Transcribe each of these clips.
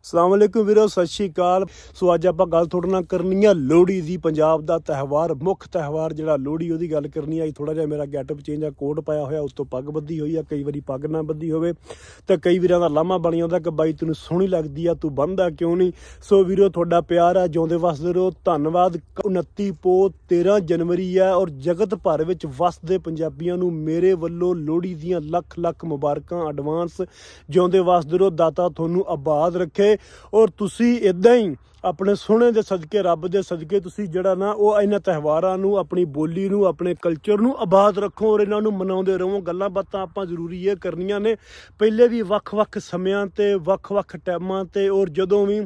अस्सलाम वालेकुम वीरो, सत श्री अकाल। सो अज आप गल थोड़े नाल करनी है लोहड़ी की। पंजाब का त्यौहार, मुख त्यौहार जिहड़ा लोहड़ी, उहदी गल करनी है। थोड़ा जिहा मेरा गैटअप चेंज है, कोट पाया होया, उत्तों पग बद्धी हुई है। कई बारी पग ना बद्धी होवे तो कई वीरां दा लामा बन जांदा कि बाई तैनूं सोहणी लगदी आ, तू बन्नदा क्यों नहीं। सो वीरो, तुहाडा प्यार है, जिउंदे वसदे रहो। धन्नवाद। 29 पो 13 जनवरी है और जगत भर विच वसदे पंजाबियां नूं मेरे वल्लों लोहड़ी दीयां लख लख मुबारकां एडवांस। जिउंदे वसदे रहो, दाता तुहानूं आबाद रखे। और तुसी इदां ही अपने सोहणे दे सदके, रब दे सदके तुसी जिहड़ा ना वो इन्हां त्यौहारां नूं, अपनी बोली नूं, अपने कल्चर नूं आबाद रखो और इन्हां नूं मनाउंदे रहो। गल्लां बातां आपां जरूरी ये करनियां ने, पहले भी वख-वख समयां ते वख-वख टाइमां ते, और जदों भी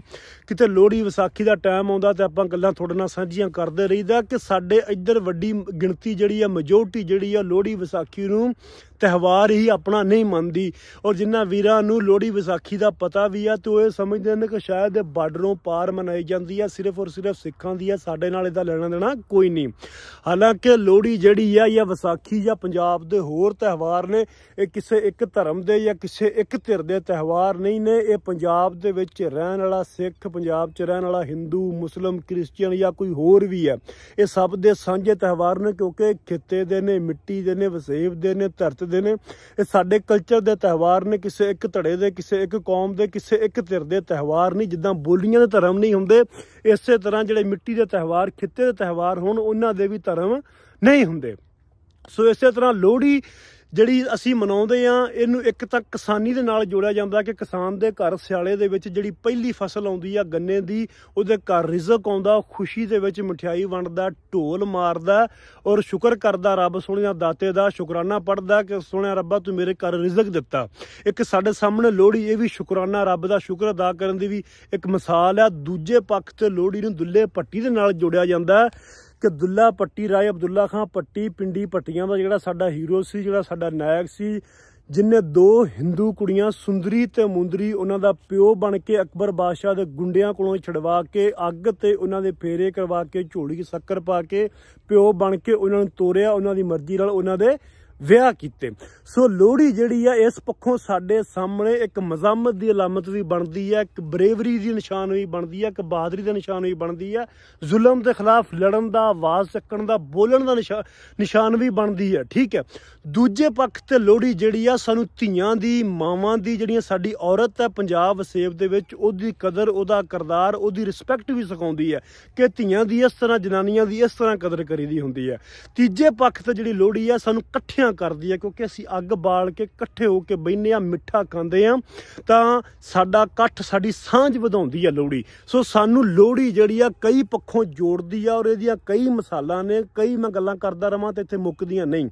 किते लोहड़ी विसाखी दा टाइम आउंदा ते आपां गल्लां तुहाडे नाल सांझीआं करदे रहीदा कि साडे इधर वड्डी गिणती जिहड़ी आ, मेजोरिटी जिहड़ी आ लोहड़ी विसाखी नूं त्यौहार ही अपना नहीं मनदी। और जिन्हां वीरां नूं लोहड़ी विसाखी दा पता भी है तो ये समझदे ने कि शायद बार्डरों पार मनाई जाती है, सिर्फ और सिर्फ सिखां दी है, साडे नाल इहदा लेना देना कोई नहीं। हालांकि लोहड़ी जिहड़ी है या विसाखी या पंजाब दे होर त्यौहार ने, ये किसी एक धर्म दे या किसी एक धिर दे त्यौहार नहीं ने। ये पंजाब दे विच रहण वाला सिख, पंजाब च रहण वाला हिंदू, मुस्लिम, क्रिश्चियन या कोई होर भी है, ये सब दे सांझे त्यौहार ने, क्योंकि खित्ते दे ने, मिट्टी दे ने, वसेब दे ने, धरत दे ने। ये साडे कल्चर दे त्यौहार ने, किसी एक धड़े दे, किसी एक कौम दे, किसी एक धिर दे त्यौहार नहीं। जिद्दां बोलियां दे धर्म नहीं हुंदे, इस तरह जिहड़े मिट्टी दे त्यौहार, खित्ते दे त्यौहार होण, उन्हां दे भी धर्म नहीं हुंदे। सो इस तरह लोहड़ी ਜਿਹੜੀ ਅਸੀਂ ਮਨਾਉਂਦੇ ਆ, ਇਹਨੂੰ ਇੱਕ ਤਾਂ ਕਿਸਾਨੀ ਦੇ ਨਾਲ ਜੋੜਿਆ ਜਾਂਦਾ ਕਿ ਕਿਸਾਨ ਦੇ ਘਰ ਸਿਆਲੇ ਦੇ ਵਿੱਚ ਜਿਹੜੀ ਪਹਿਲੀ ਫਸਲ ਆਉਂਦੀ ਆ ਗੰਨੇ ਦੀ, ਉਹਦੇ ਘਰ ਰਿਜ਼ਕ ਆਉਂਦਾ, ਖੁਸ਼ੀ ਦੇ ਵਿੱਚ ਮਠਿਆਈ ਵੰਡਦਾ, ਢੋਲ ਮਾਰਦਾ ਔਰ ਸ਼ੁਕਰ ਕਰਦਾ ਰੱਬ ਸੋਹਣਿਆ ਦਾਤੇ ਦਾ, ਸ਼ੁਕਰਾਨਾ ਪੜ੍ਹਦਾ ਕਿ ਸੋਹਣਿਆ ਰੱਬਾ ਤੂੰ ਮੇਰੇ ਘਰ ਰਿਜ਼ਕ ਦਿੱਤਾ। ਇੱਕ ਸਾਡੇ ਸਾਹਮਣੇ ਲੋਹੜੀ, ਇਹ ਵੀ ਸ਼ੁਕਰਾਨਾ, ਰੱਬ ਦਾ ਸ਼ੁਕਰ ਅਦਾ ਕਰਨ ਦੀ ਵੀ ਇੱਕ ਮਿਸਾਲ ਆ। ਦੂਜੇ ਪੱਖ ਤੇ ਲੋਹੜੀ ਨੂੰ ਦੁੱਲੇ ਭੱਟੀ ਦੇ ਨਾਲ ਜੋੜਿਆ ਜਾਂਦਾ कि दुल्ला पट्टी, राय अब्दुल्ला खां पट्टी, पिंडी पट्टियां दा जिहड़ा साडा हीरो सी, जिहड़ा साडा नायक सी, जिन्ने दो हिंदू कुड़ियां सुंदरी ते मुंदरी उन्हां दा प्यो बन के अकबर बादशाह दे गुंडियां कोलों छड़वा के अग ते उन्हां दे फेरे करवा के झोली शक्कर पा के प्यो बन के उन्हां नूं तोरिया, उन्हां दी मर्जी नाल उन्हां दे ਵਿਆਹ ਕੀਤੇ। ਸੋ ਲੋਹੜੀ ਜਿਹੜੀ ਆ ਇਸ ਪੱਖੋਂ ਸਾਡੇ ਸਾਹਮਣੇ ਇੱਕ ਮਜ਼ਾਮਤ ਦੀ ਅਲਾਮਤ ਵੀ ਬਣਦੀ ਹੈ, ਇੱਕ ਬਰੇਵਰੀ ਦੀ ਨਿਸ਼ਾਨ ਵੀ ਬਣਦੀ ਹੈ, ਇੱਕ ਬਹਾਦਰੀ ਦਾ ਨਿਸ਼ਾਨ ਵੀ ਬਣਦੀ ਹੈ, ਜ਼ੁਲਮ ਦੇ ਖਿਲਾਫ ਲੜਨ ਦਾ, ਆਵਾਜ਼ ਚੱਕਣ ਦਾ, ਬੋਲਣ ਦਾ ਨਿਸ਼ਾਨ ਵੀ ਬਣਦੀ ਹੈ। ਠੀਕ ਹੈ। ਦੂਜੇ ਪੱਖ ਤੇ ਲੋਹੜੀ ਜਿਹੜੀ ਆ ਸਾਨੂੰ ਧੀਆਂ ਦੀ, ਮਾਵਾਂ ਦੀ, ਜਿਹੜੀਆਂ ਸਾਡੀ ਔਰਤ ਹੈ ਪੰਜਾਬ ਵਸੇਬ ਦੇ ਵਿੱਚ, ਉਹਦੀ ਕਦਰ, ਉਹਦਾ ਕਿਰਦਾਰ, ਉਹਦੀ ਰਿਸਪੈਕਟ ਵੀ ਸਿਖਾਉਂਦੀ ਹੈ ਕਿ ਧੀਆਂ ਦੀ ਇਸ ਤਰ੍ਹਾਂ, ਜਨਾਨੀਆਂ ਦੀ ਇਸ ਤਰ੍ਹਾਂ ਕਦਰ ਕਰੀਦੀ ਹੁੰਦੀ ਹੈ। ਤੀਜੇ ਪੱਖ ਤੇ ਜਿਹੜੀ ਲੋਹੜੀ ਆ ਸਾਨੂੰ ਇਕੱਠਿਆਂ ਕਰਦੀ ਹੈ, ਕਿਉਂਕਿ ਅਸੀਂ ਅੱਗ ਬਾਲ ਕੇ ਇਕੱਠੇ ਹੋ ਕੇ ਬਹਿੰਦੇ ਹਾਂ, ਮਿੱਠਾ ਖਾਂਦੇ ਹਾਂ, ਤਾਂ ਸਾਡਾ ਇਕੱਠ, ਸਾਡੀ ਸਾਂਝ ਵਧਾਉਂਦੀ ਹੈ ਲੋਹੜੀ। ਸੋ ਸਾਨੂੰ ਲੋਹੜੀ ਜਿਹੜੀ ਆ ਕਈ ਪੱਖੋਂ ਜੋੜਦੀ ਆ ਔਰ ਇਹਦੀਆਂ ਕਈ ਮਿਸਾਲਾਂ ਨੇ, ਕਈ ਮੈਂ ਗੱਲਾਂ ਕਰਦਾ ਰਵਾਂ ਤੇ ਇੱਥੇ ਮੁੱਕਦੀਆਂ ਨਹੀਂ।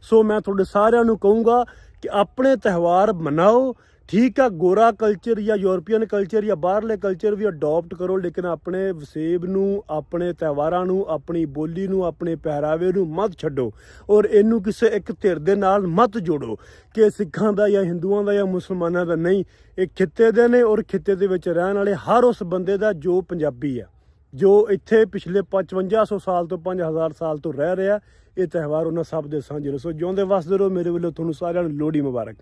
ਸੋ ਮੈਂ ਤੁਹਾਡੇ ਸਾਰਿਆਂ ਨੂੰ ਕਹੂੰਗਾ ਕਿ ਆਪਣੇ ਤਿਉਹਾਰ ਮਨਾਓ। ठीक है, गोरा कल्चर या यूरोपीयन कल्चर या बाहरले कल्चर भी अडोप्ट करो, लेकिन अपने वसेब नूं, अपने त्यौहारां नूं, अपनी बोली नूं, अपने पहरावे नूं मत छड्डो और इनू किसी एक धिर दे नाल मत जोड़ो कि सिखां दा या हिंदुआं दा या मुसलमानां दा नहीं। ये खित्ते दे ने और खित्ते दे विच रहण वाले हर उस बंदे दा जो पंजाबी है, जो इत्थे पिछले 5500 साल तो 5000 साल तो रह रहा। ये त्यौहार उन्हां सब दे सांझे। सो जिउंदे वसदे रहो। मेरे वल्लों तुहानूं सारिआं नूं लोहड़ी मुबारक।